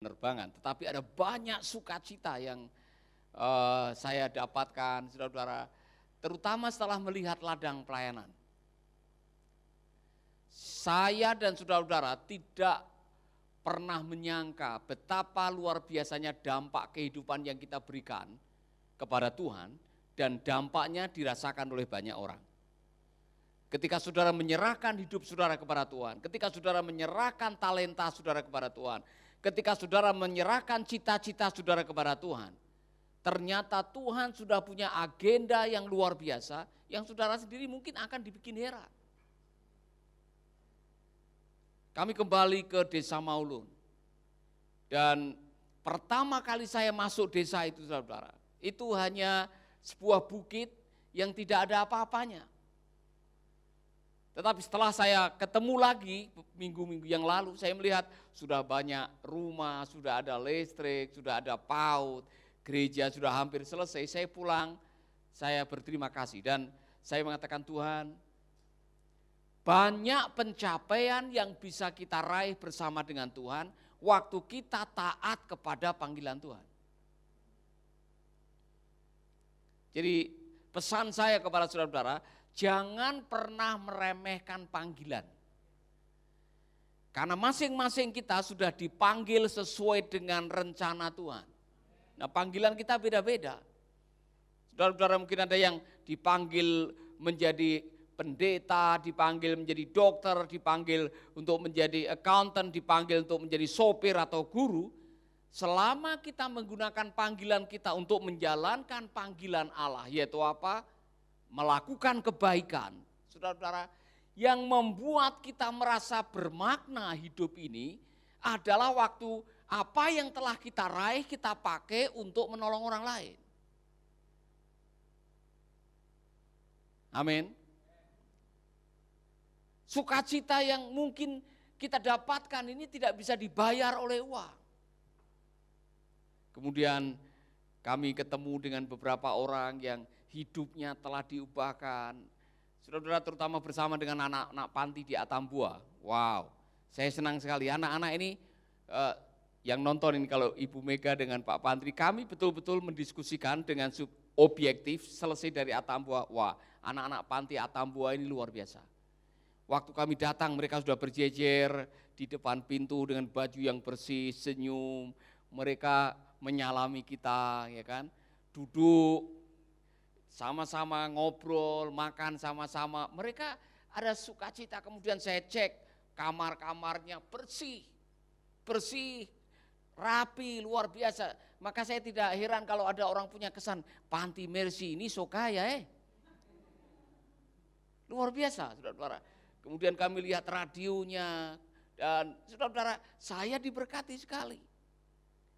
Penerbangan, tetapi ada banyak sukacita yang saya dapatkan, saudara-saudara, terutama setelah melihat ladang pelayanan. Saya dan saudara-saudara tidak pernah menyangka betapa luar biasanya dampak kehidupan yang kita berikan kepada Tuhan dan dampaknya dirasakan oleh banyak orang. Ketika saudara menyerahkan hidup saudara kepada Tuhan, ketika saudara menyerahkan talenta saudara kepada Tuhan, ketika saudara menyerahkan cita-cita saudara kepada Tuhan, ternyata Tuhan sudah punya agenda yang luar biasa yang saudara sendiri mungkin akan dibikin heran. Kami kembali ke Desa Maulun. Dan pertama kali saya masuk desa itu, saudara, itu hanya sebuah bukit yang tidak ada apa-apanya. Tetapi setelah saya ketemu lagi minggu-minggu yang lalu, saya melihat sudah banyak rumah, sudah ada listrik, sudah ada PAUD, gereja sudah hampir selesai. Saya pulang, saya berterima kasih dan saya mengatakan, Tuhan, banyak pencapaian yang bisa kita raih bersama dengan Tuhan waktu kita taat kepada panggilan Tuhan. Jadi pesan saya kepada saudara-saudara, jangan pernah meremehkan panggilan. Karena masing-masing kita sudah dipanggil sesuai dengan rencana Tuhan. Nah, panggilan kita beda-beda. Saudara-saudara, mungkin ada yang dipanggil menjadi pendeta, dipanggil menjadi dokter, dipanggil untuk menjadi accountant, dipanggil untuk menjadi sopir atau guru. Selama kita menggunakan panggilan kita untuk menjalankan panggilan Allah, yaitu apa? Melakukan kebaikan. Saudara-saudara, yang membuat kita merasa bermakna hidup ini adalah waktu apa yang telah kita raih, kita pakai untuk menolong orang lain. Amin. Sukacita yang mungkin kita dapatkan ini tidak bisa dibayar oleh uang. Kemudian kami ketemu dengan beberapa orang yang hidupnya telah diubahkan. Saudara-saudara, terutama bersama dengan anak-anak panti di Atambua. Wow, saya senang sekali. Anak-anak ini yang nonton ini, kalau Ibu Mega dengan Pak Pantri, kami betul-betul mendiskusikan dengan objektif selesai dari Atambua. Wah, anak-anak panti Atambua ini luar biasa. Waktu kami datang mereka sudah berjejer di depan pintu dengan baju yang bersih, senyum. Mereka menyalami kita, ya kan, duduk sama-sama, ngobrol, makan sama-sama. Mereka ada sukacita. Kemudian saya cek kamar-kamarnya bersih, rapi, luar biasa. Maka saya tidak heran kalau ada orang punya kesan, Panti Mercy ini so kaya luar biasa, saudara-saudara. Kemudian kami lihat radionya, dan saudara-saudara, saya diberkati sekali.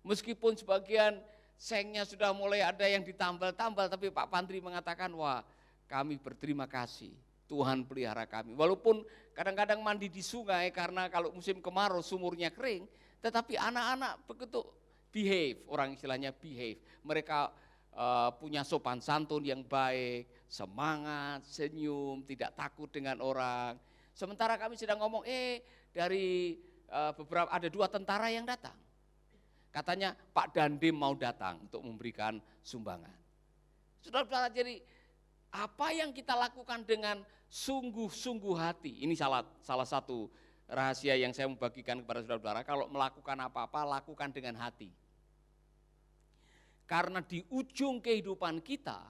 Meskipun sebagian sengnya sudah mulai ada yang ditambal-tambal, tapi Pak Pantri mengatakan, wah, kami berterima kasih, Tuhan pelihara kami. Walaupun kadang-kadang mandi di sungai karena kalau musim kemarau sumurnya kering, tetapi anak-anak begitu behave, orang istilahnya behave. Mereka punya sopan santun yang baik, semangat, senyum, tidak takut dengan orang. Sementara kami sedang ngomong, dari beberapa ada 2 tentara yang datang. Katanya Pak Dandim mau datang untuk memberikan sumbangan. Saudara-saudara, jadi apa yang kita lakukan dengan sungguh-sungguh hati, ini salah satu rahasia yang saya membagikan kepada saudara-saudara, kalau melakukan apa-apa lakukan dengan hati. Karena di ujung kehidupan kita,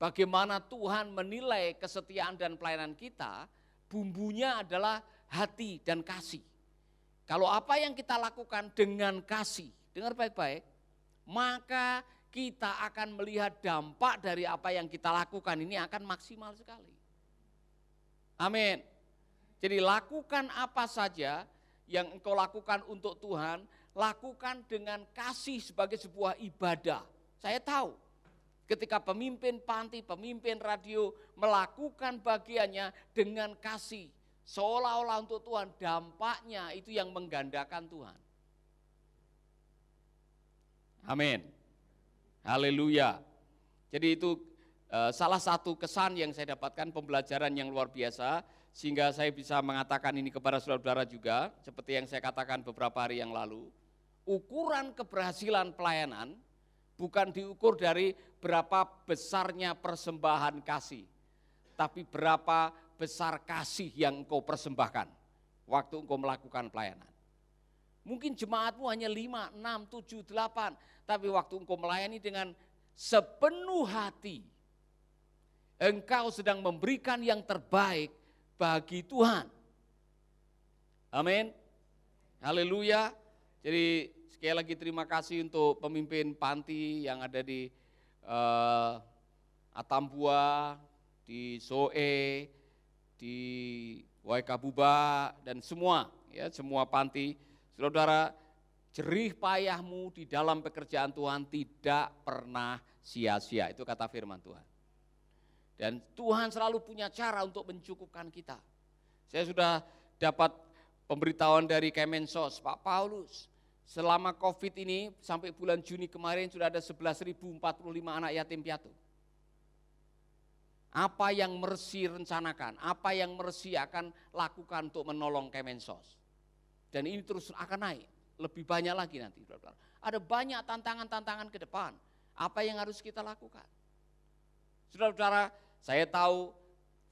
bagaimana Tuhan menilai kesetiaan dan pelayanan kita, bumbunya adalah hati dan kasih. Kalau apa yang kita lakukan dengan kasih, dengar baik-baik, maka kita akan melihat dampak dari apa yang kita lakukan ini akan maksimal sekali. Amin. Jadi lakukan apa saja yang engkau lakukan untuk Tuhan, lakukan dengan kasih sebagai sebuah ibadah. Saya tahu ketika pemimpin panti, pemimpin radio melakukan bagiannya dengan kasih, seolah-olah untuk Tuhan, dampaknya itu yang menggandakan Tuhan. Amin. Haleluya. Jadi itu salah satu kesan yang saya dapatkan, pembelajaran yang luar biasa, sehingga saya bisa mengatakan ini kepada saudara-saudara juga, seperti yang saya katakan beberapa hari yang lalu, ukuran keberhasilan pelayanan bukan diukur dari berapa besarnya persembahan kasih, tapi berapa besar kasih yang engkau persembahkan waktu engkau melakukan pelayanan. Mungkin jemaatmu hanya 5, 6, 7, 8, tapi waktu engkau melayani dengan sepenuh hati, engkau sedang memberikan yang terbaik bagi Tuhan. Amin. Haleluya. Jadi sekali lagi terima kasih untuk pemimpin panti yang ada di Atambua, di Soe, di Waikabuba, dan semua panti. Saudara, jerih payahmu di dalam pekerjaan Tuhan tidak pernah sia-sia, itu kata firman Tuhan. Dan Tuhan selalu punya cara untuk mencukupkan kita. Saya sudah dapat pemberitahuan dari Kemensos, Pak Paulus, selama COVID ini sampai bulan Juni kemarin sudah ada 11.045 anak yatim piatu. Apa yang Mercy rencanakan, apa yang Mercy akan lakukan untuk menolong Kemensos. Dan ini terus akan naik, lebih banyak lagi nanti. Ada banyak tantangan-tantangan ke depan, apa yang harus kita lakukan. Saudara-saudara, saya tahu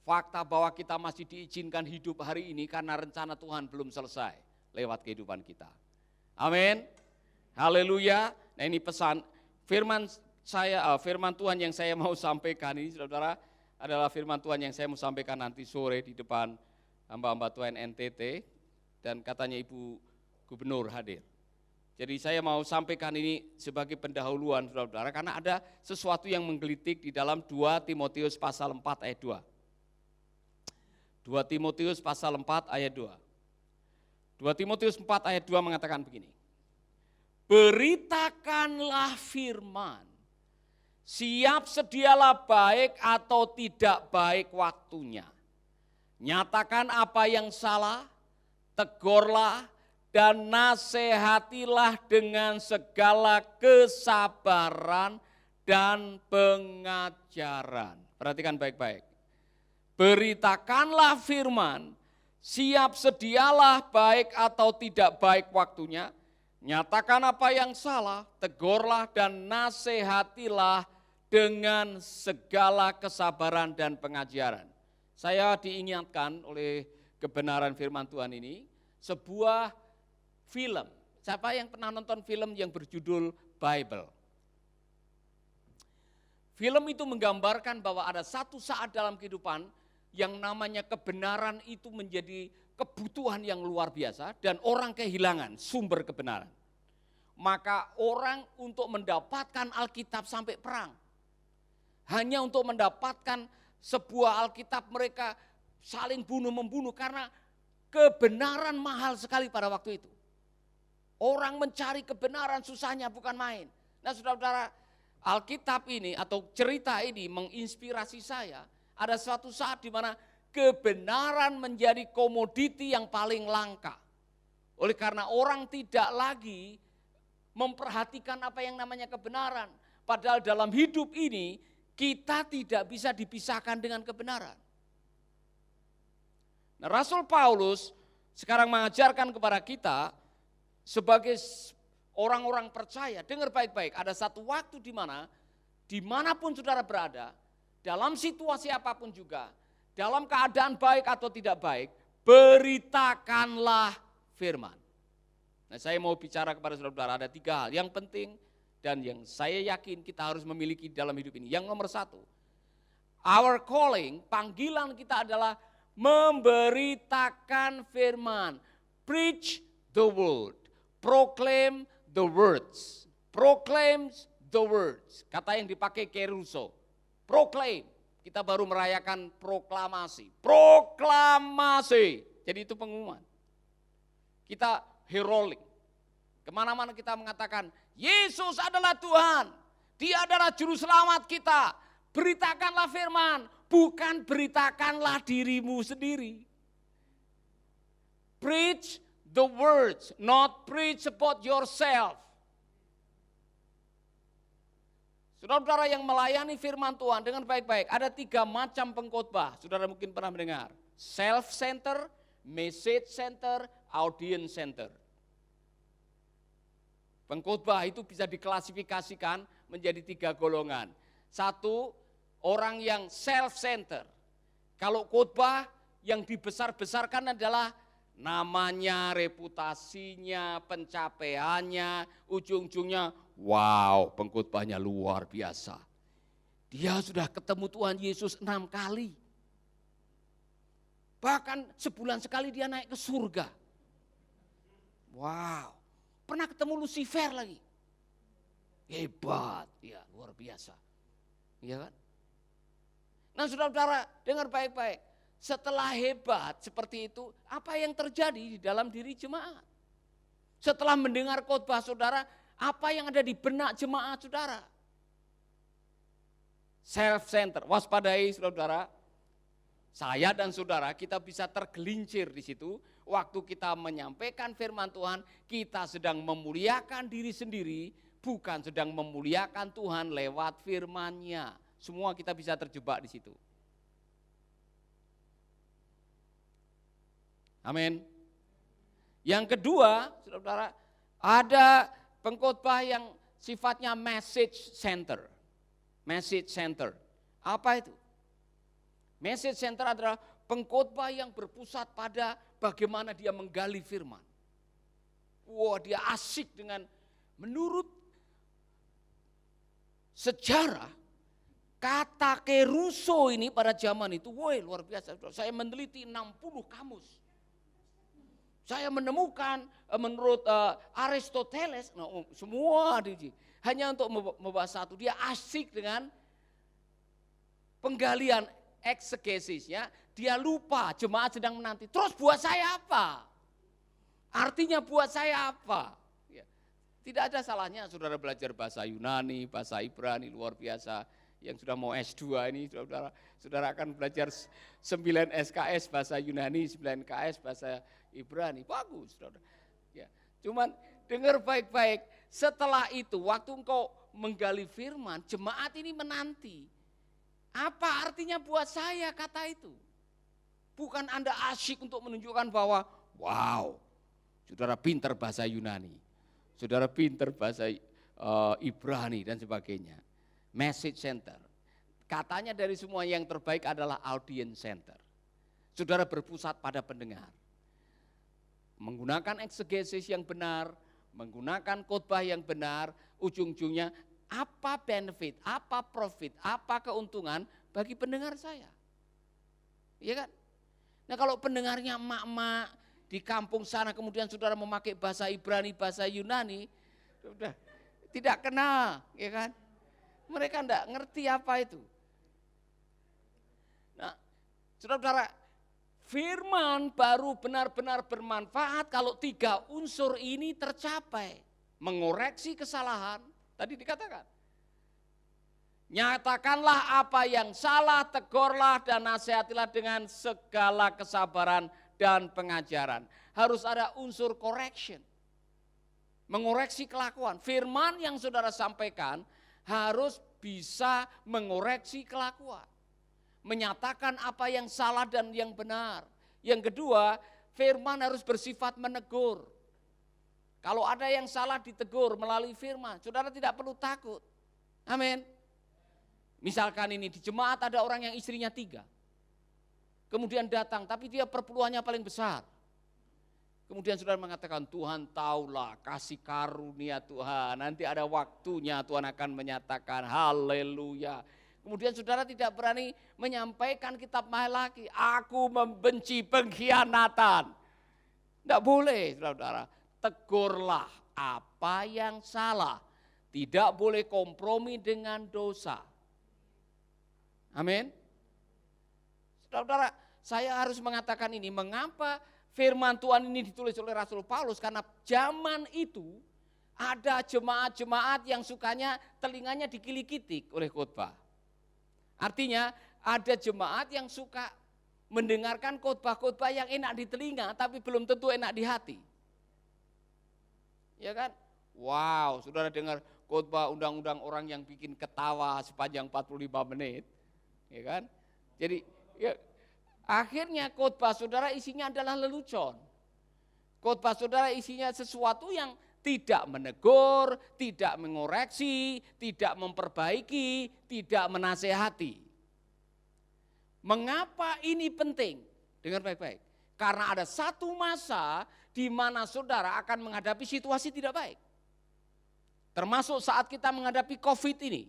fakta bahwa kita masih diizinkan hidup hari ini karena rencana Tuhan belum selesai lewat kehidupan kita. Amin. Haleluya. Nah, ini pesan firman Tuhan yang saya mau sampaikan ini, saudara, adalah firman Tuhan yang saya mau sampaikan nanti sore di depan hamba-hamba Tuhan NTT, dan katanya Ibu Gubernur hadir. Jadi saya mau sampaikan ini sebagai pendahuluan, saudara-saudara, karena ada sesuatu yang menggelitik di dalam 2 Timotius pasal 4 ayat 2. 2 Timotius pasal 4 ayat 2. 2 Timotius 4 ayat 2 mengatakan begini. Beritakanlah firman, siap sedialah baik atau tidak baik waktunya. Nyatakan apa yang salah, tegurlah dan nasihatilah dengan segala kesabaran dan pengajaran. Perhatikan baik-baik. Beritakanlah firman, siap sedialah baik atau tidak baik waktunya. Nyatakan apa yang salah, tegurlah dan nasihatilah dengan segala kesabaran dan pengajaran. Saya diingatkan oleh kebenaran firman Tuhan ini, sebuah film. Siapa yang pernah nonton film yang berjudul Bible? Film itu menggambarkan bahwa ada satu saat dalam kehidupan yang namanya kebenaran itu menjadi kebutuhan yang luar biasa dan orang kehilangan sumber kebenaran. Maka orang untuk mendapatkan Alkitab sampai perang. Hanya untuk mendapatkan sebuah Alkitab mereka saling bunuh-membunuh karena kebenaran mahal sekali pada waktu itu. Orang mencari kebenaran susahnya bukan main. Nah, saudara-saudara, Alkitab ini atau cerita ini menginspirasi saya. Ada suatu saat di mana kebenaran menjadi komoditi yang paling langka. Oleh karena orang tidak lagi memperhatikan apa yang namanya kebenaran. Padahal dalam hidup ini kita tidak bisa dipisahkan dengan kebenaran. Nah, Rasul Paulus sekarang mengajarkan kepada kita sebagai orang-orang percaya, dengar baik-baik, ada satu waktu di mana dimanapun saudara berada, dalam situasi apapun juga, dalam keadaan baik atau tidak baik, beritakanlah firman. Nah, saya mau bicara kepada saudara-saudara, ada 3 hal yang penting dan yang saya yakin kita harus memiliki dalam hidup ini. Yang nomor 1, our calling, panggilan kita adalah memberitakan firman. Preach the word. Proclaim the words. Proclaim the words. Kata yang dipakai Keruso. Proclaim. Kita baru merayakan proklamasi. Proklamasi. Jadi itu pengumuman. Kita heroik. Kemana-mana kita mengatakan, Yesus adalah Tuhan. Dia adalah juru selamat kita. Beritakanlah firman. Bukan beritakanlah dirimu sendiri. Preach the words, not preach about yourself. Saudara-saudara yang melayani firman Tuhan dengan baik-baik, ada 3 macam pengkhotbah. Saudara mungkin pernah mendengar. Self-center, message center, audience center. Pengkhotbah itu bisa diklasifikasikan menjadi 3 golongan. 1, orang yang self-center. Kalau khotbah yang dibesar-besarkan adalah namanya, reputasinya, pencapaiannya, ujung-ujungnya, wow, pengkhotbahnya luar biasa. Dia sudah ketemu Tuhan Yesus 6 kali. Bahkan sebulan sekali dia naik ke surga. Wow, pernah ketemu Lucifer lagi. Hebat, ya luar biasa. Iya kan? Nah saudara-saudara, dengar baik-baik. Setelah hebat seperti itu, apa yang terjadi di dalam diri jemaat? Setelah mendengar khotbah saudara, apa yang ada di benak jemaat saudara? Self-center, waspadai saudara. Saya dan saudara kita bisa tergelincir di situ. Waktu kita menyampaikan firman Tuhan, kita sedang memuliakan diri sendiri, bukan sedang memuliakan Tuhan lewat firman-Nya. Semua kita bisa terjebak di situ. Amin. Yang kedua, saudara-saudara, ada pengkhotbah yang sifatnya message center. Message center. Apa itu? Message center adalah pengkhotbah yang berpusat pada bagaimana dia menggali firman. Wah, dia asik dengan menurut sejarah kata keruso ini pada zaman itu, wah luar biasa. Saya meneliti 60 kamus. Saya menemukan menurut Aristoteles, semua diuji. Hanya untuk membahas satu, dia asik dengan penggalian eksegesisnya, dia lupa jemaat sedang menanti. Terus buat saya apa? Artinya buat saya apa? Ya. Tidak ada salahnya saudara belajar bahasa Yunani, bahasa Ibrani, luar biasa. Yang sudah mau S2 ini, saudara akan belajar 9 SKS bahasa Yunani, 9 KS bahasa Ibrani, bagus saudara. Ya. Cuman dengar baik-baik, setelah itu waktu engkau menggali firman, jemaat ini menanti. Apa artinya buat saya kata itu? Bukan Anda asyik untuk menunjukkan bahwa, wow, saudara pintar bahasa Yunani, saudara pintar bahasa Ibrani dan sebagainya. Message center. Katanya dari semua yang terbaik adalah audience center. Saudara berpusat pada pendengar. Menggunakan eksegesis yang benar, menggunakan khotbah yang benar, ujung-ujungnya apa benefit, apa profit, apa keuntungan bagi pendengar saya. Iya kan? Nah kalau pendengarnya emak-emak di kampung sana kemudian saudara memakai bahasa Ibrani, bahasa Yunani, sudah tidak kenal, ya kan? Mereka enggak ngerti apa itu. Nah, saudara-saudara, firman baru benar-benar bermanfaat kalau 3 unsur ini tercapai. Mengoreksi kesalahan, tadi dikatakan. Nyatakanlah apa yang salah, tegurlah dan nasihatilah dengan segala kesabaran dan pengajaran. Harus ada unsur correction. Mengoreksi kelakuan. Firman yang saudara sampaikan harus bisa mengoreksi kelakuan. Menyatakan apa yang salah dan yang benar. Yang kedua, firman harus bersifat menegur. Kalau ada yang salah ditegur melalui firman, saudara tidak perlu takut. Amin. Misalkan ini di jemaat ada orang yang istrinya 3. Kemudian datang, tapi dia perpuluhannya paling besar. Kemudian saudara mengatakan, Tuhan taulah kasih karunia Tuhan. Nanti ada waktunya Tuhan akan menyatakan haleluya. Kemudian saudara tidak berani menyampaikan kitab Malaki. Aku membenci pengkhianatan. Tidak boleh saudara. Tegurlah apa yang salah. Tidak boleh kompromi dengan dosa. Amin. Saudara, saya harus mengatakan ini. Mengapa firman Tuhan ini ditulis oleh Rasul Paulus? Karena zaman itu ada jemaat-jemaat yang sukanya telinganya dikilik-kitik oleh khotbah. Artinya ada jemaat yang suka mendengarkan khotbah-khotbah yang enak di telinga tapi belum tentu enak di hati. Ya kan? Wow, saudara dengar khotbah undang-undang orang yang bikin ketawa sepanjang 45 menit, ya kan? Jadi ya, akhirnya khotbah saudara isinya adalah lelucon. Khotbah saudara isinya sesuatu yang tidak menegur, tidak mengoreksi, tidak memperbaiki, tidak menasehati. Mengapa ini penting? Dengar baik-baik. Karena ada satu masa di mana saudara akan menghadapi situasi tidak baik. Termasuk saat kita menghadapi COVID ini.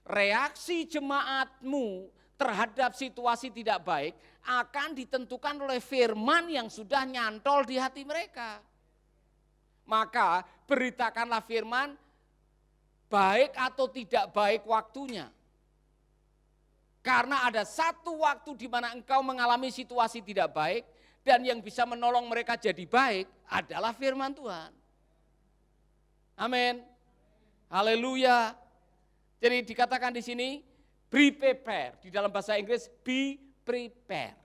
Reaksi jemaatmu terhadap situasi tidak baik akan ditentukan oleh firman yang sudah nyantol di hati mereka. Maka beritakanlah firman, baik atau tidak baik waktunya. Karena ada satu waktu di mana engkau mengalami situasi tidak baik, dan yang bisa menolong mereka jadi baik adalah firman Tuhan. Amin. Haleluya. Jadi dikatakan di sini, be prepared. Di dalam bahasa Inggris, be prepared.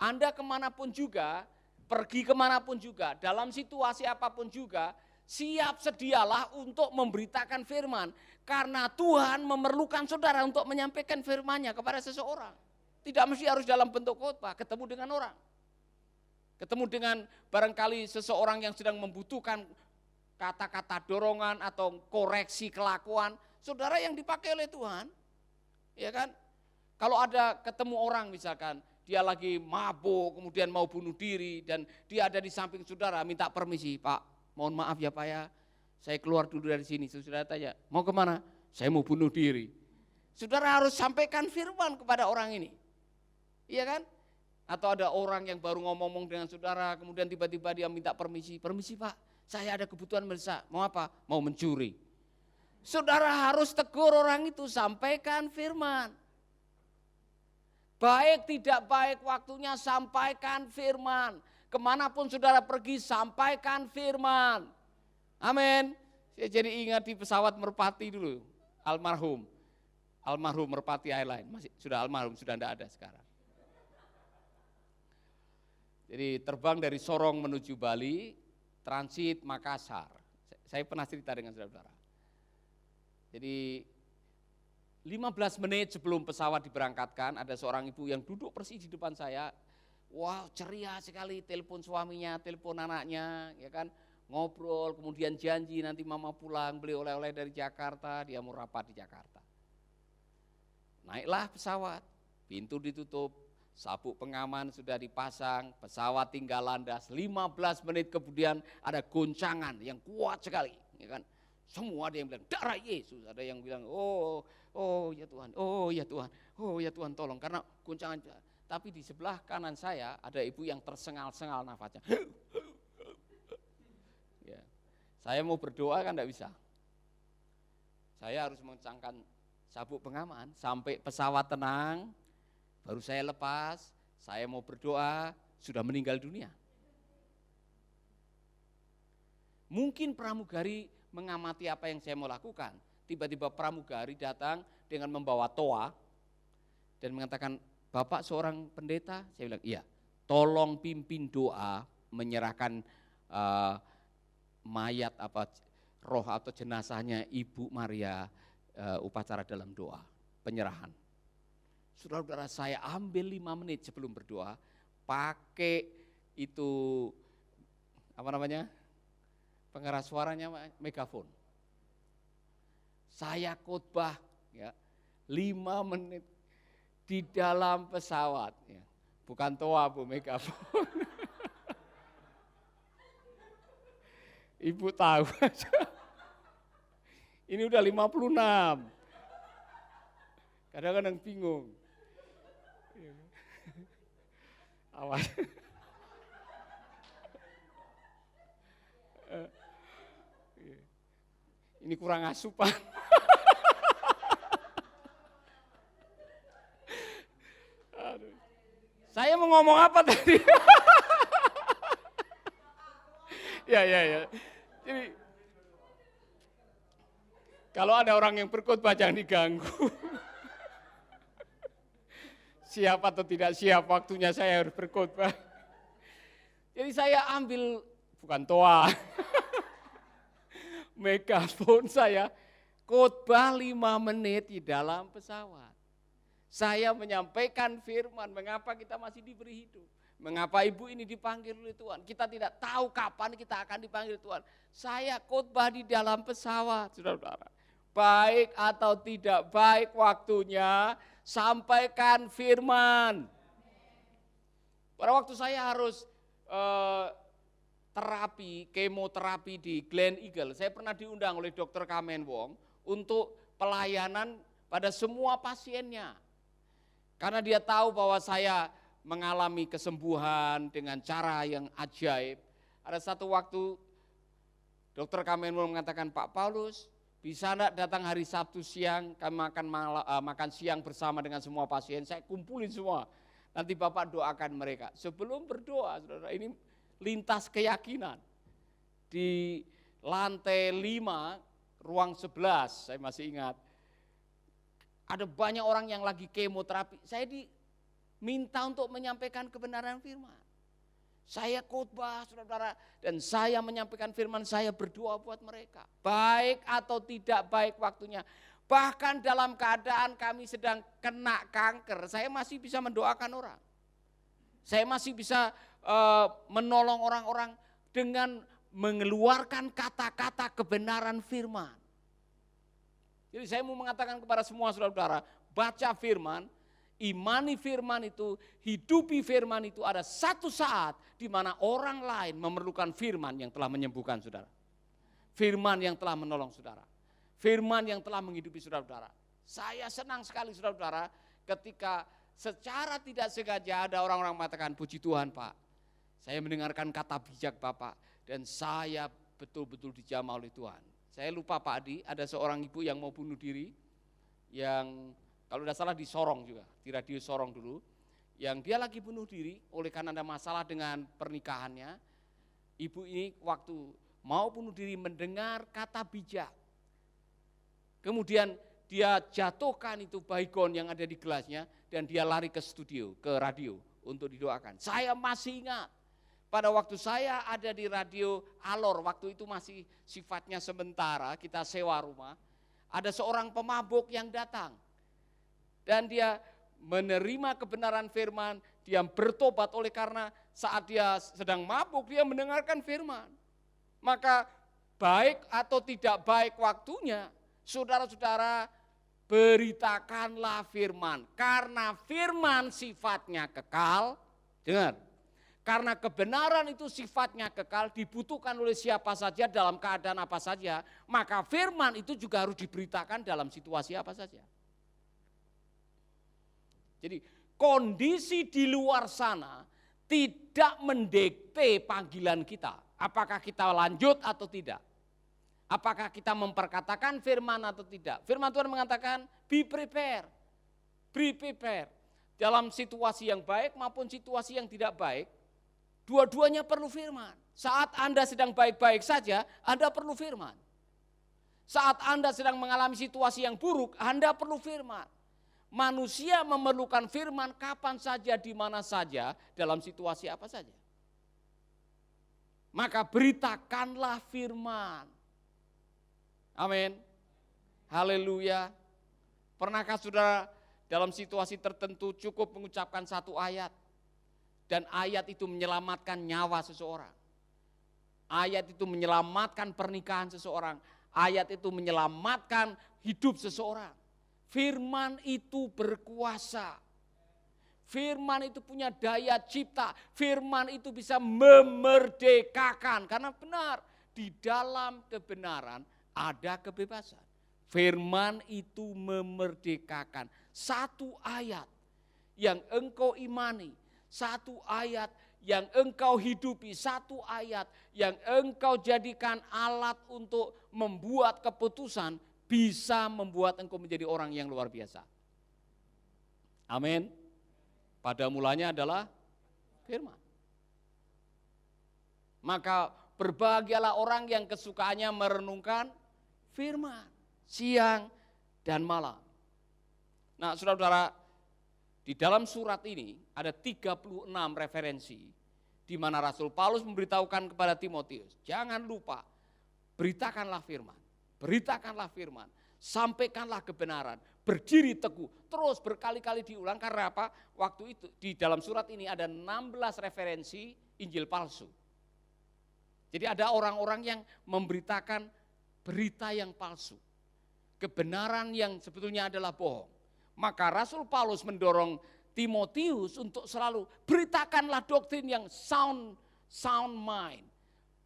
Anda kemanapun juga, pergi kemanapun juga, dalam situasi apapun juga, siap sedialah untuk memberitakan firman. Karena Tuhan memerlukan saudara untuk menyampaikan firman-Nya kepada seseorang. Tidak mesti harus dalam bentuk khotbah, ketemu dengan orang. Ketemu dengan barangkali seseorang yang sedang membutuhkan kata-kata dorongan atau koreksi kelakuan. Saudara yang dipakai oleh Tuhan, ya kan? Kalau ada ketemu orang misalkan, dia lagi mabuk, kemudian mau bunuh diri, dan dia ada di samping saudara, minta permisi, Pak, mohon maaf ya Pak ya, saya keluar dulu dari sini. Saudara tanya, mau kemana? Saya mau bunuh diri. Saudara harus sampaikan firman kepada orang ini, iya kan? Atau ada orang yang baru ngomong-ngomong dengan saudara, kemudian tiba-tiba dia minta permisi Pak, saya ada kebutuhan mendesak, mau apa? Mau mencuri. Saudara harus tegur orang itu, sampaikan firman. Baik tidak baik waktunya, sampaikan firman. Kemanapun saudara pergi, sampaikan firman. Amin. Saya jadi ingat di pesawat Merpati dulu, almarhum Merpati Airline, sudah almarhum, sudah tidak ada sekarang. Jadi terbang dari Sorong menuju Bali, transit Makassar. Saya pernah cerita dengan saudara-saudara. Jadi 15 menit sebelum pesawat diberangkatkan, ada seorang ibu yang duduk persis di depan saya. Wow, ceria sekali, telepon suaminya, telepon anaknya, ya kan, ngobrol, kemudian janji nanti mama pulang, beli oleh-oleh dari Jakarta, dia mau rapat di Jakarta. Naiklah pesawat, pintu ditutup, sabuk pengaman sudah dipasang, pesawat tinggal landas. 15 menit kemudian ada goncangan yang kuat sekali, ya kan. Semua ada yang bilang darah Yesus, ada yang bilang oh ya Tuhan, oh ya Tuhan, oh ya Tuhan tolong, karena goncangan. Tapi di sebelah kanan saya ada ibu yang tersengal-sengal nafasnya. Ya. Saya mau berdoa kan tidak bisa. Saya harus mengencangkan sabuk pengaman sampai pesawat tenang, baru saya lepas, saya mau berdoa, sudah meninggal dunia. Mungkin pramugari mengamati apa yang saya mau lakukan. Tiba-tiba pramugari datang dengan membawa toa dan mengatakan, Bapak seorang pendeta? Saya bilang, iya. Tolong pimpin doa menyerahkan mayat roh atau jenazahnya Ibu Maria, upacara dalam doa, penyerahan. Saudara-saudara, saya ambil 5 menit sebelum berdoa, pakai itu pengeras suaranya, megafon. Saya khotbah ya 5 menit di dalam pesawat, ya. Bukan toa Bu, megafon. Ibu tahu aja. Ini udah 56. Kadang-kadang bingung. Awas. Ini kurang asupan. Aduh. Saya mau ngomong apa tadi? Ya. Jadi, kalau ada orang yang berkhotbah jangan diganggu. Siap atau tidak siap waktunya saya harus berkhotbah. Jadi saya ambil, bukan toa, megafon saya, khotbah 5 menit di dalam pesawat. Saya menyampaikan firman, mengapa kita masih diberi hidup. Mengapa ibu ini dipanggil oleh Tuhan. Kita tidak tahu kapan kita akan dipanggil Tuhan. Saya khotbah di dalam pesawat, saudara-saudara. Baik atau tidak baik waktunya, sampaikan firman. Pada waktu saya harus kemoterapi di Glen Eagle, saya pernah diundang oleh Dr. Kamen Wong untuk pelayanan pada semua pasiennya. Karena dia tahu bahwa saya mengalami kesembuhan dengan cara yang ajaib. Ada satu waktu Dr. Kamen Wong mengatakan, Pak Paulus, bisa enggak datang hari Sabtu siang, kami makan siang bersama dengan semua pasien, saya kumpulin semua. Nanti Bapak doakan mereka. Sebelum berdoa, saudara, ini lintas keyakinan. Di lantai 5, ruang 11, saya masih ingat. Ada banyak orang yang lagi kemoterapi. Saya diminta untuk menyampaikan kebenaran firman. Saya khotbah, saudara, dan saya menyampaikan firman, saya berdoa buat mereka. Baik atau tidak baik waktunya. Bahkan dalam keadaan kami sedang kena kanker, saya masih bisa mendoakan orang. Saya masih bisa menolong orang-orang dengan mengeluarkan kata-kata kebenaran firman. Jadi saya mau mengatakan kepada semua saudara-saudara, baca firman, imani firman itu, hidupi firman itu, ada satu saat di mana orang lain memerlukan firman yang telah menyembuhkan saudara. Firman yang telah menolong saudara. Firman yang telah menghidupi saudara-saudara. Saya senang sekali saudara-saudara ketika secara tidak sengaja ada orang-orang mengatakan, puji Tuhan Pak, saya mendengarkan kata bijak Bapak dan saya betul-betul dijamah oleh Tuhan. Saya lupa Pak Adi, ada seorang ibu yang mau bunuh diri, yang kalau tidak salah di Sorong juga, di radio Sorong dulu, yang dia lagi bunuh diri oleh karena ada masalah dengan pernikahannya. Ibu ini waktu mau bunuh diri mendengar kata bijak. Kemudian dia jatuhkan itu baygon yang ada di gelasnya dan dia lari ke studio, ke radio untuk didoakan. Saya masih ingat pada waktu saya ada di radio Alor, waktu itu masih sifatnya sementara, kita sewa rumah, ada seorang pemabuk yang datang. Dan dia menerima kebenaran firman, dia bertobat oleh karena saat dia sedang mabuk, dia mendengarkan firman. Maka baik atau tidak baik waktunya, saudara-saudara, beritakanlah firman. Karena firman sifatnya kekal, dengar. Karena kebenaran itu sifatnya kekal, dibutuhkan oleh siapa saja dalam keadaan apa saja, maka firman itu juga harus diberitakan dalam situasi apa saja. Jadi kondisi di luar sana tidak mendikte panggilan kita. Apakah kita lanjut atau tidak. Apakah kita memperkatakan firman atau tidak. Firman Tuhan mengatakan be prepare. Be prepare. Dalam situasi yang baik maupun situasi yang tidak baik, dua-duanya perlu firman. Saat Anda sedang baik-baik saja, Anda perlu firman. Saat Anda sedang mengalami situasi yang buruk, Anda perlu firman. Manusia memerlukan firman kapan saja, di mana saja, dalam situasi apa saja. Maka beritakanlah firman. Amin. Haleluya. Pernahkah saudara dalam situasi tertentu cukup mengucapkan satu ayat? Dan ayat itu menyelamatkan nyawa seseorang. Ayat itu menyelamatkan pernikahan seseorang. Ayat itu menyelamatkan hidup seseorang. Firman itu berkuasa. Firman itu punya daya cipta. Firman itu bisa memerdekakan. Karena benar, di dalam kebenaran ada kebebasan. Firman itu memerdekakan. Satu ayat yang engkau imani, satu ayat yang engkau hidupi, satu ayat yang engkau jadikan alat untuk membuat keputusan, bisa membuat engkau menjadi orang yang luar biasa. Amin. Pada mulanya adalah firman. Maka berbahagialah orang yang kesukaannya merenungkan firman siang dan malam. Nah, saudara-saudara, di dalam surat ini ada 36 referensi di mana Rasul Paulus memberitahukan kepada Timotius, jangan lupa Beritakanlah firman, beritakanlah firman, sampaikanlah kebenaran, berdiri teguh, terus berkali-kali diulang. Karena apa? Waktu itu di dalam surat ini ada 16 referensi Injil palsu. Jadi ada orang-orang yang memberitakan berita yang palsu, kebenaran yang sebetulnya adalah bohong. Maka Rasul Paulus mendorong Timotius untuk selalu beritakanlah doktrin yang sound mind,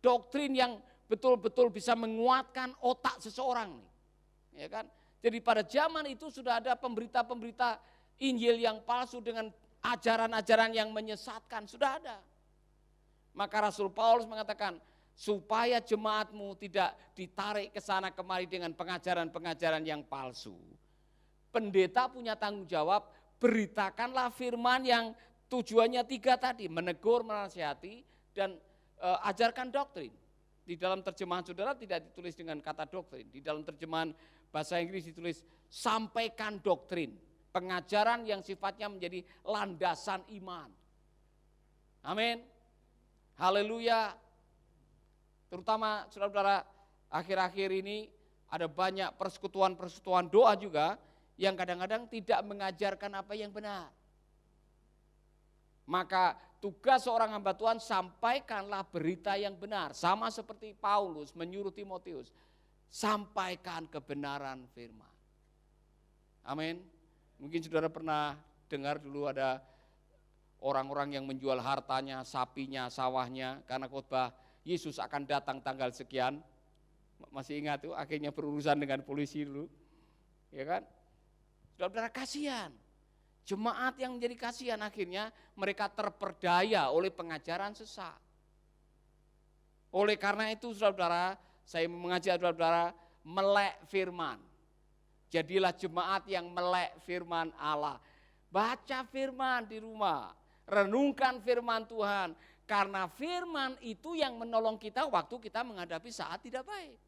doktrin yang betul-betul bisa menguatkan otak seseorang nih. Ya kan? Jadi pada zaman itu sudah ada pemberita-pemberita Injil yang palsu dengan ajaran-ajaran yang menyesatkan, sudah ada. Maka Rasul Paulus mengatakan, supaya jemaatmu tidak ditarik ke sana kemari dengan pengajaran-pengajaran yang palsu. Pendeta punya tanggung jawab, beritakanlah firman yang tujuannya 3 tadi, menegur, menasihati, dan ajarkan doktrin. Di dalam terjemahan saudara tidak ditulis dengan kata doktrin, di dalam terjemahan bahasa Inggris ditulis sampaikan doktrin, pengajaran yang sifatnya menjadi landasan iman. Amin. Haleluya. Terutama saudara-saudara, akhir-akhir ini ada banyak persekutuan-persekutuan doa juga yang kadang-kadang tidak mengajarkan apa yang benar. Maka tugas seorang hamba Tuhan, sampaikanlah berita yang benar. Sama seperti Paulus menyuruh Timotius, sampaikan kebenaran firman. Amin. Mungkin saudara pernah dengar dulu ada orang-orang yang menjual hartanya, sapinya, sawahnya, karena khotbah Yesus akan datang tanggal sekian. Masih ingat tuh, akhirnya berurusan dengan polisi dulu. Ya kan? Saudara-saudara, kasihan. Jemaat yang menjadi kasihan akhirnya mereka terperdaya oleh pengajaran sesat. Oleh karena itu saudara-saudara, saya mengajak saudara-saudara melek firman. Jadilah jemaat yang melek firman Allah. Baca firman di rumah, renungkan firman Tuhan. Karena firman itu yang menolong kita waktu kita menghadapi saat tidak baik.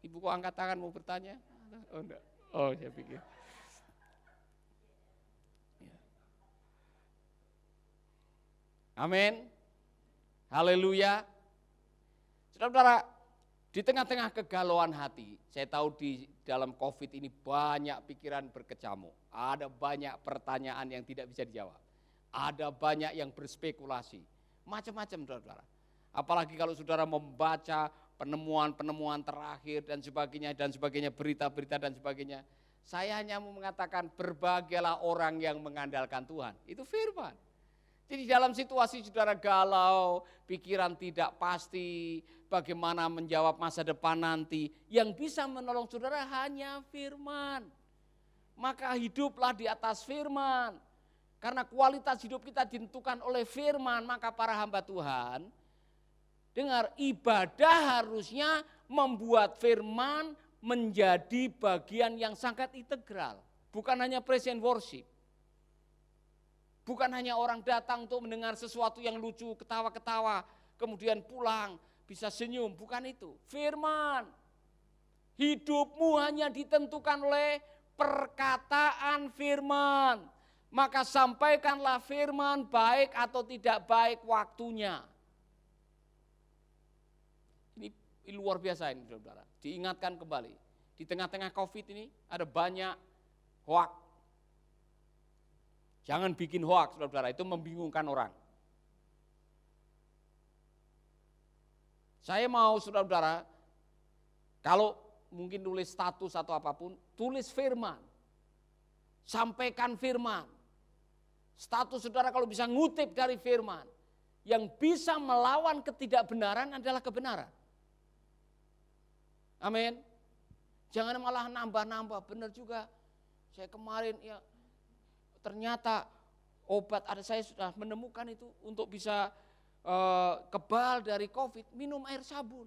Ibu kok angkat tangan mau bertanya? Oh enggak, oh saya pikir. Amin, haleluya. Saudara-saudara, di tengah-tengah kegalauan hati, saya tahu di dalam COVID ini banyak pikiran berkecamuk. Ada banyak pertanyaan yang tidak bisa dijawab. Ada banyak yang berspekulasi. Macam-macam saudara-saudara. Apalagi kalau saudara membaca penemuan-penemuan terakhir dan sebagainya, berita-berita dan sebagainya. Saya hanya mau mengatakan berbahagialah orang yang mengandalkan Tuhan. Itu firman. Jadi dalam situasi saudara galau, pikiran tidak pasti, bagaimana menjawab masa depan nanti, yang bisa menolong saudara hanya firman. Maka hiduplah di atas firman. Karena kualitas hidup kita ditentukan oleh firman, maka para hamba Tuhan, dengar, ibadah harusnya membuat firman menjadi bagian yang sangat integral. Bukan hanya praise and worship. Bukan hanya orang datang untuk mendengar sesuatu yang lucu, ketawa-ketawa, kemudian pulang, bisa senyum. Bukan itu. Firman. Hidupmu hanya ditentukan oleh perkataan firman. Maka sampaikanlah firman baik atau tidak baik waktunya. Ini luar biasa ini saudara. Diingatkan kembali. Di tengah-tengah COVID ini ada banyak hoak. Jangan bikin hoak saudara, itu membingungkan orang. Saya mau saudara, kalau mungkin tulis status atau apapun, tulis firman. Sampaikan firman. Status saudara kalau bisa ngutip dari firman. Yang bisa melawan ketidakbenaran adalah kebenaran. Amin. Jangan malah nambah-nambah, benar juga. Saya kemarin ya ternyata obat ada, saya sudah menemukan itu untuk bisa kebal dari COVID, minum air sabun.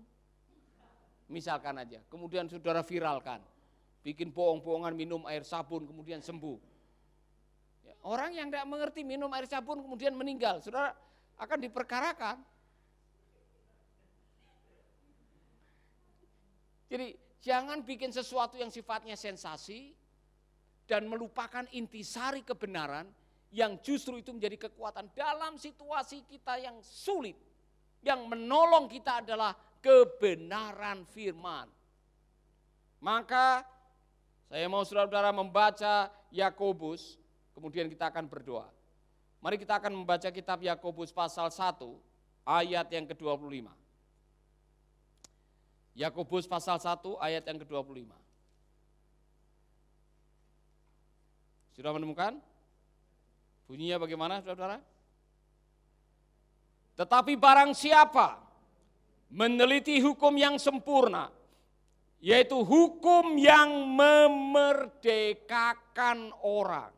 Misalkan aja, kemudian saudara viralkan, bikin bohong-bohongan minum air sabun kemudian sembuh. Ya, orang yang tidak mengerti minum air sabun kemudian meninggal, saudara akan diperkarakan. Jadi jangan bikin sesuatu yang sifatnya sensasi dan melupakan intisari kebenaran yang justru itu menjadi kekuatan dalam situasi kita yang sulit. Yang menolong kita adalah kebenaran firman. Maka saya mau saudara-saudara membaca Yakobus, kemudian kita akan berdoa. Mari kita akan membaca kitab Yakobus pasal 1 ayat yang ke-25. Yakobus pasal 1 ayat yang ke-25. Sudah menemukan? Bunyinya bagaimana saudara-saudara? Tetapi barang siapa meneliti hukum yang sempurna, yaitu hukum yang memerdekakan orang,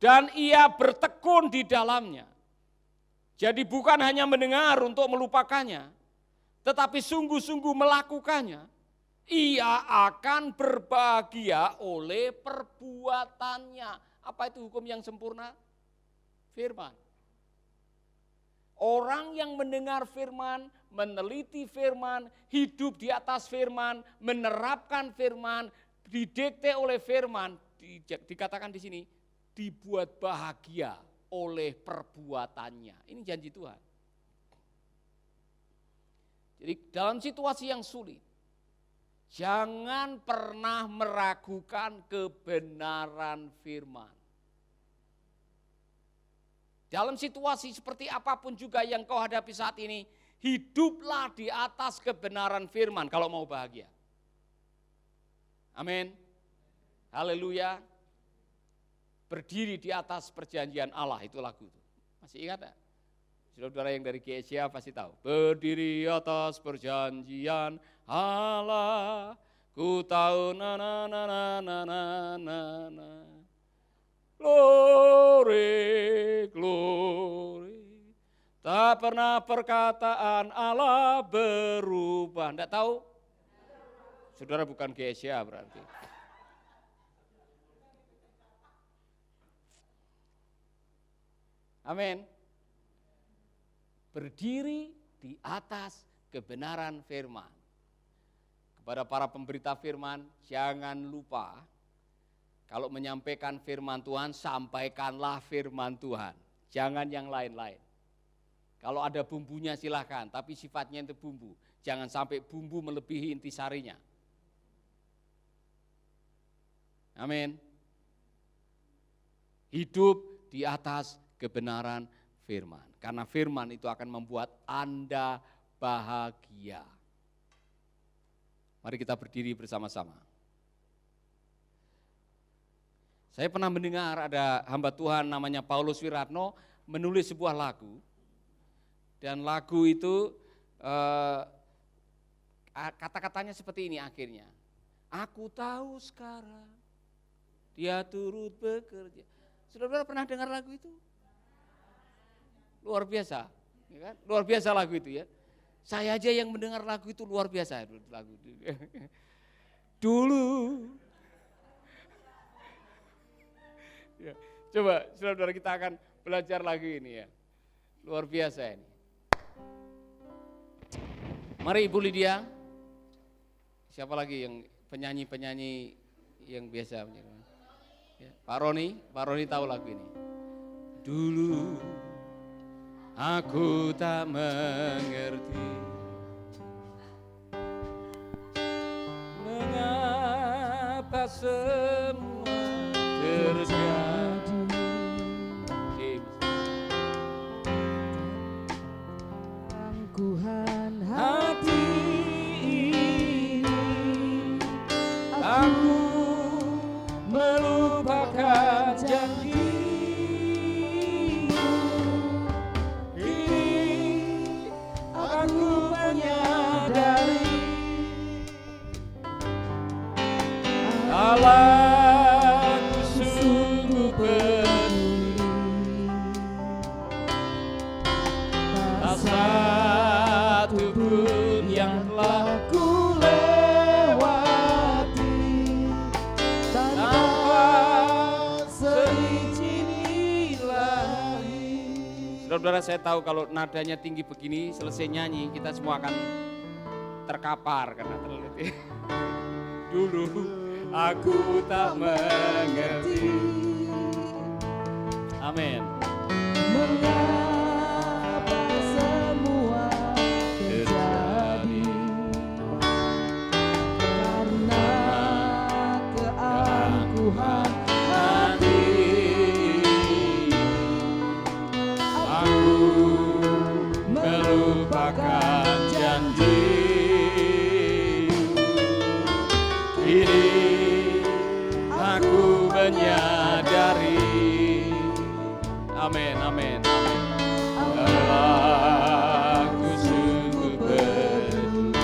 dan ia bertekun di dalamnya. Jadi bukan hanya mendengar untuk melupakannya, tetapi sungguh-sungguh melakukannya, ia akan berbahagia oleh perbuatannya. Apa itu hukum yang sempurna? Firman. Orang yang mendengar firman, meneliti firman, hidup di atas firman, menerapkan firman, didikte oleh firman, dikatakan di sini, dibuat bahagia oleh perbuatannya. Ini janji Tuhan. Jadi dalam situasi yang sulit, jangan pernah meragukan kebenaran firman. Dalam situasi seperti apapun juga yang kau hadapi saat ini, hiduplah di atas kebenaran firman kalau mau bahagia. Amin. Haleluya. Berdiri di atas perjanjian Allah, itu lagu itu. Masih ingat tak? Saudara-saudara yang dari GSA pasti tahu. Berdiri atas perjanjian Allah, ku tahu na na na na na na na. Glory, glory. Tak pernah perkataan Allah berubah. Enggak tahu? Saudara bukan GSA berarti. Amin. Berdiri di atas kebenaran firman. Kepada para pemberita firman, jangan lupa kalau menyampaikan firman Tuhan, sampaikanlah firman Tuhan. Jangan yang lain-lain. Kalau ada bumbunya silahkan, tapi sifatnya itu bumbu. Jangan sampai bumbu melebihi intisarinya. Amin. Hidup di atas kebenaran firman. Karena firman itu akan membuat Anda bahagia. Mari kita berdiri bersama-sama. Saya pernah mendengar ada hamba Tuhan namanya Paulus Wiratno menulis sebuah lagu. Dan lagu itu kata-katanya seperti ini akhirnya. Aku tahu sekarang dia turut bekerja. Saudara pernah dengar lagu itu? Luar biasa, ya kan? Luar biasa lagu itu ya. Saya aja yang mendengar lagu itu luar biasa lagu itu. Dulu. Ya, coba saudara kita akan belajar lagu ini ya. Luar biasa ini. Mari Ibu Lydia. Siapa lagi yang penyanyi-penyanyi yang biasa? Ya, Pak Roni tahu lagu ini. Dulu aku tak mengerti mengapa semua terjadi. Tangguhan hati ini, aku melupakan janji. Allahku sungguh peduli, tak satu pun yang telah ku lewati tanpa seizin Ilahi. Saudara-saudara, saya tahu kalau nadanya tinggi begini, selesai nyanyi kita semua akan terkapar karena terlalu. Dulu aku tak mengerti. Amin. mengapa semua terjadi? Karena keangkuhan hati, aku melupakan janji. Kini aku menyadari. Amin, amin, amin. Aku sungguh peduli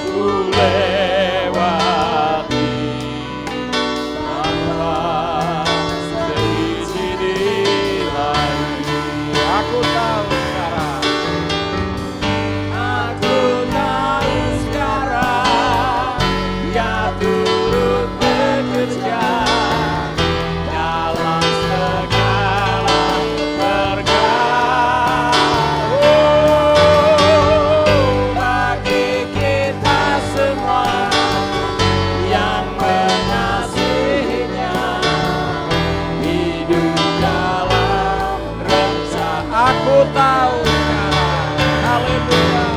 ku lewati tanpa seizin lagi. Aku tahu sekarang. Aku tahu sekarang. Ya turut bekerja dalam segala perkara. Bagi kita semua yang mengasihinya, hidup dalam rencana. Aku tahu sekarang, haleluya.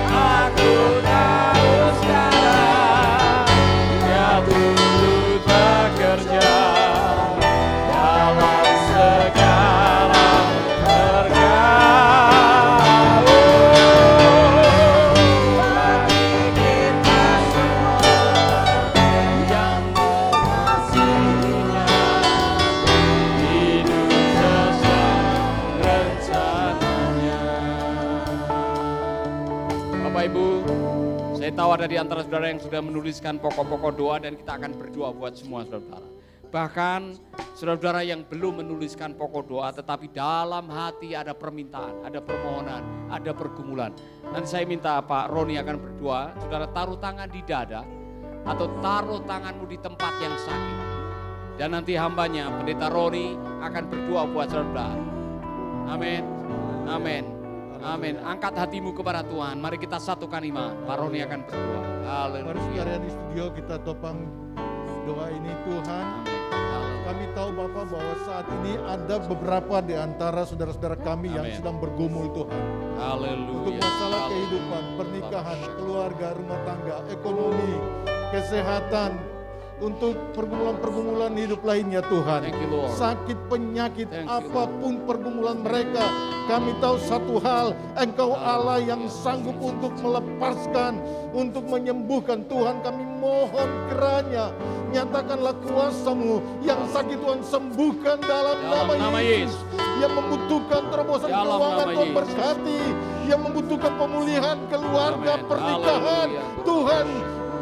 Aku tahu sekarang, Dia turut bekerja dalam segala perkara. Bagi kita semua yang mengasihinya, hidup sesuai rencananya. Bapak Ibu, saya tahu ada di antara saudara yang sudah menuliskan pokok-pokok doa dan kita akan berdoa buat semua saudara. Bahkan saudara-saudara yang belum menuliskan pokok doa tetapi dalam hati ada permintaan, ada permohonan, ada pergumulan. Nanti saya minta Pak Roni akan berdoa, saudara taruh tangan di dada atau taruh tanganmu di tempat yang sakit. Dan nanti hambanya, Pendeta Roni akan berdoa buat saudara. Amin, amin. Amin. Angkat hatimu kepada Tuhan. Mari kita satukan iman. Pak Roni akan berdoa. Mari Haleluya. saudara di studio kita topang doa ini Tuhan. Kami tahu Bapak bahwa saat ini ada beberapa di antara saudara-saudara kami yang Amin. sedang bergumul Tuhan. Haleluya. Untuk masalah kehidupan, pernikahan, keluarga, rumah tangga, ekonomi, kesehatan, untuk pergumulan-pergumulan hidup lainnya Tuhan. Thank you, Lord. Sakit, penyakit, Thank you, apapun pergumulan mereka, kami tahu satu hal, Engkau Allah yang sanggup untuk melepaskan, untuk menyembuhkan. Tuhan, kami mohon kiranya nyatakanlah kuasa-Mu, yang sakit Tuhan sembuhkan dalam nama Yesus. Yang membutuhkan terobosan Dalam keuangan nama Tuhan Yesus. berkati, yang membutuhkan pemulihan keluarga, Amin. pernikahan, Haleluya. Tuhan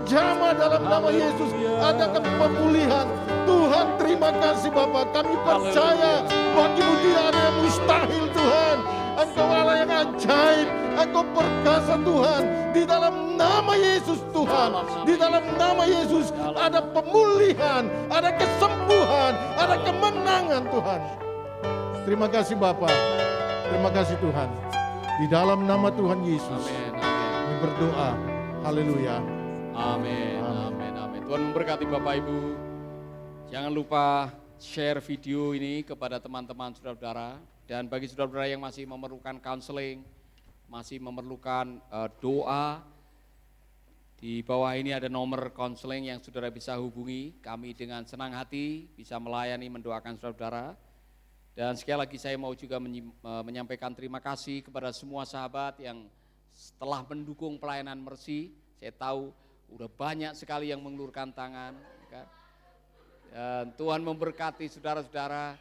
jamah dalam nama Haleluya. Yesus, adakan pemulihan. Tuhan, terima kasih Bapa, kami percaya bagi-Mu tidak ada yang mustahil Tuhan. Engkau Allah yang ajaib, Engkau perkasa Tuhan. Di dalam nama Yesus Tuhan, di dalam nama Yesus ada pemulihan, ada kesembuhan, ada kemenangan Tuhan. Terima kasih Bapa, terima kasih Tuhan. Di dalam nama Tuhan Yesus Amin. Amin. kami berdoa. Haleluya. Amin. Amin. Amin. Tuhan memberkati Bapak Ibu. Jangan lupa share video ini kepada teman-teman saudara-saudara. Dan bagi saudara-saudara yang masih memerlukan counseling, masih memerlukan doa, di bawah ini ada nomor konseling yang saudara bisa hubungi. Kami dengan senang hati bisa melayani, mendoakan saudara-saudara. Dan sekali lagi saya mau juga menyampaikan terima kasih kepada semua sahabat yang setelah mendukung pelayanan Mercy. Saya tahu udah banyak sekali yang mengulurkan tangan. Dan Tuhan memberkati saudara-saudara.